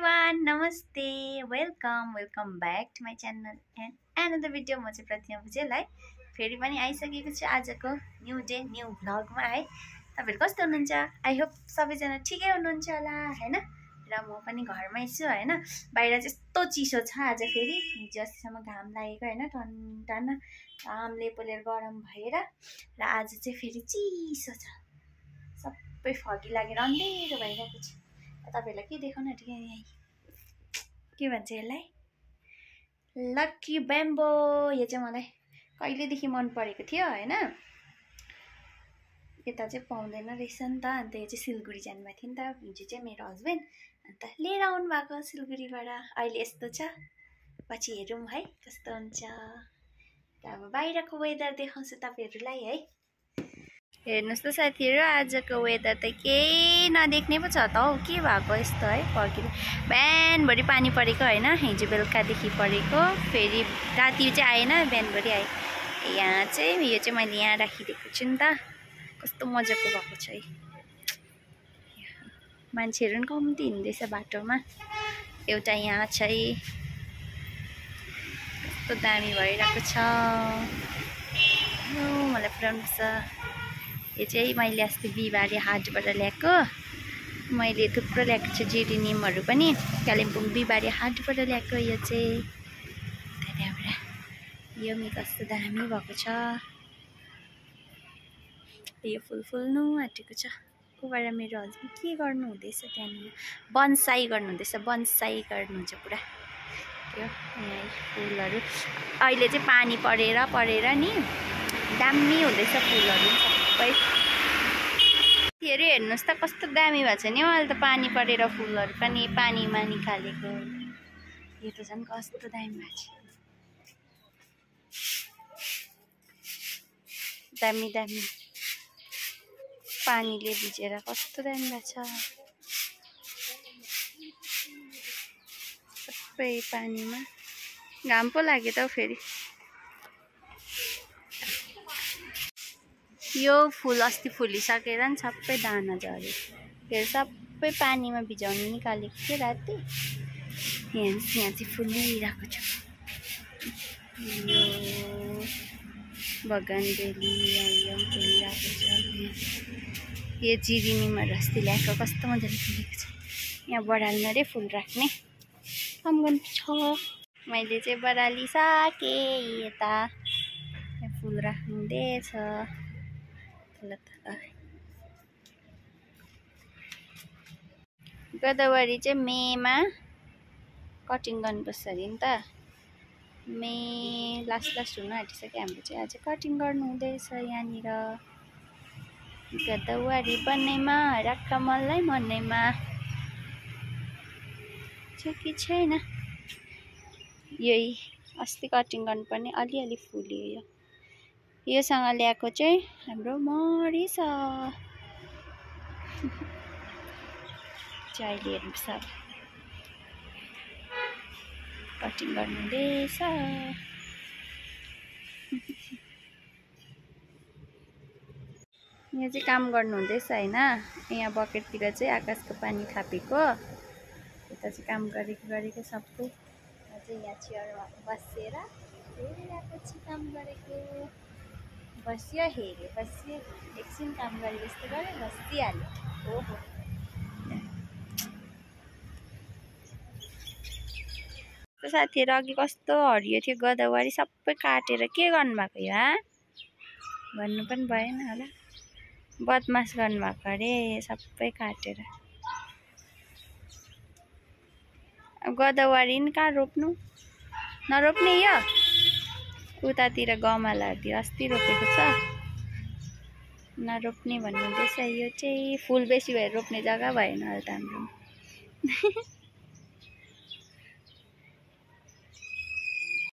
everyone, namaste, welcome back to my channel and another video. म चाहिँ प्रतिमा भुजेललाई फेरि पनि आइसकेको छु आजको न्यू डे न्यू भ्लगमा है। तपाईहरु कस्तो हुनुहुन्छ? आई होप सबैजना ठिकै हुनुहुन्छ होला हैन। र म पनि घरमै छु हैन। बाहिर चाहिँ यस्तो चिसो छ आज, फेरि हिजोसम्म घाम लागेको हैन, टन्न घामले पोलेर गरम भएर र आज चाहिँ फेरि चिसो छ, सबै फगी लागेर अन्धेरो भइरहेको छ। तपाईहरुलाई के देखाउन आँटेको यहाँ, के भन्छ यसलाई, लकी ब्याम्बो। यो चाहिँ मलाई कहिलेदेखि मन परेको थियो हैन। यता चाहिँ पाउँदैन रहेछ नि त, अन्त यो चाहिँ सिलगढी जानुभएको थियो नि त हिजो चाहिँ मेरो हस्बेन्ड, अन्त लिएर आउनु भएको सिलगढीबाट। अहिले यस्तो छ, पछि हेरौँ है कस्तो हुन्छ। अब बाहिरको वेदर देखाउँछु तपाईहरुलाई है। हेर्नुस् त साथीहरु, आजको वेदर त केही नदेख्ने पो छ त हौ, के भएको यस्तो है। फर्किनु बिहानभरि पानी परेको हैन, हिजो बेलुकादेखि परेको, फेरि राति चाहिँ आएन, बिहानभरि आए। यहाँ चाहिँ यो चाहिँ मैले यहाँ राखिदिएको छु नि त, कस्तो मजाको भएको छ है। मान्छेहरु पनि कम्ती हिँड्दैछ बाटोमा। एउटा यहाँ चाहिँ कस्तो दामी भइरहेको छ, मलाई पुरा मन पर्छ। यो चाहिँ मैले अस्ति बिहिबारे हाटबाट ल्याएको, मैले थुप्रो ल्याएको छु जेरिनियमहरू पनि, कालिम्पोङ बिहिबारे हाटबाट ल्याएको। यो चाहिँ त्यहाँबाट यो पनि कस्तो दामी भएको छ। यो फुल फुल्नु आँटेको छ। कोबाट मेरो हस्बेन्ड के गर्नु हुँदैछ, त्यहाँनिर बनसाई गर्नुहुँदैछ, बनसाई गर्नुहुन्छ पुरा। यो यहाँ फुलहरू अहिले चाहिँ पानी परेर नि दामी हुँदैछ फुलहरू सबै। हेर्नुहोस् त कस्तो दामी भएको छ नि हौ, अहिले त पानी परेर फुलहरू पनि पानीमा निकालेको। यो त झन् कस्तो दामी भएको छ, दामी दामी पानीले भिजेर कस्तो दामी भएको छ। सबै पानीमा घाम पो लाग्यो त फेरि। यो फुल अस्ति फुलिसकेर नि सबै दाना झऱ्यो, फेरि सबै पानीमा भिजाउनु निकालेको थियो राति। यहाँ चाहिँ फुलिरहेको छ। यो बगानबेली यो फुलिरहेको छ। यो जिरिनिमहरू अस्ति ल्याएको कस्तो मजाले फुलेको छ। यहाँ बढाल्न रे फुल राख्ने काम गर्नु छ। मैले चाहिँ बढालिसकेँ, यता फुल राख्नुहुँदैछ। गोदावरी चाहिँ मेमा कटिङ गर्नुपर्छ अरे नि त, मे लास्ट हुन आँटिसक्यो। हाम्रो चाहिँ आज कटिङ गर्नु हुँदैछ यहाँनिर। गोदावरी बन्नेमा राखमललाई मनैमा छ कि छैन। यही अस्ति कटिङ गर्नुपर्ने अलिअलि फुल्यो। योसँग ल्याएको चाहिँ हाम्रो मरिछ। अहिले हेर्नुपर्छ, कटिङ गर्नुहुँदैछ। यहाँ चाहिँ काम गर्नुहुँदैछ होइन। यहाँ बकेटतिर चाहिँ आकाशको पानी थापेको, यता चाहिँ काम गरेको सबै। अझै यहाँ चेयरमा बसेर हेरिरहेको छु काम गरेको। बस्यो हेऱ्यो, बस्यो एकछिन काम गरेको जस्तो गऱ्यो, बसिहाल्यो। ओहो साथीहरु, अघि कस्तो हरियो थियो गोदावरी, सबै काटेर के गर्नुभएको यो, भन्नु पनि भएन होला, बदमास गर्नुभएको अरे सबै काटेर। गोदावरी नि कहाँ रोप्नु, नरोप्ने। यो उतातिर गमला दियो, अस्ति रोपेको छ, नरोप्ने भन्नुहुँदैछ। यो चाहिँ फुल बेसी भएर रोप्ने जग्गा भएन होला त हाम्रो।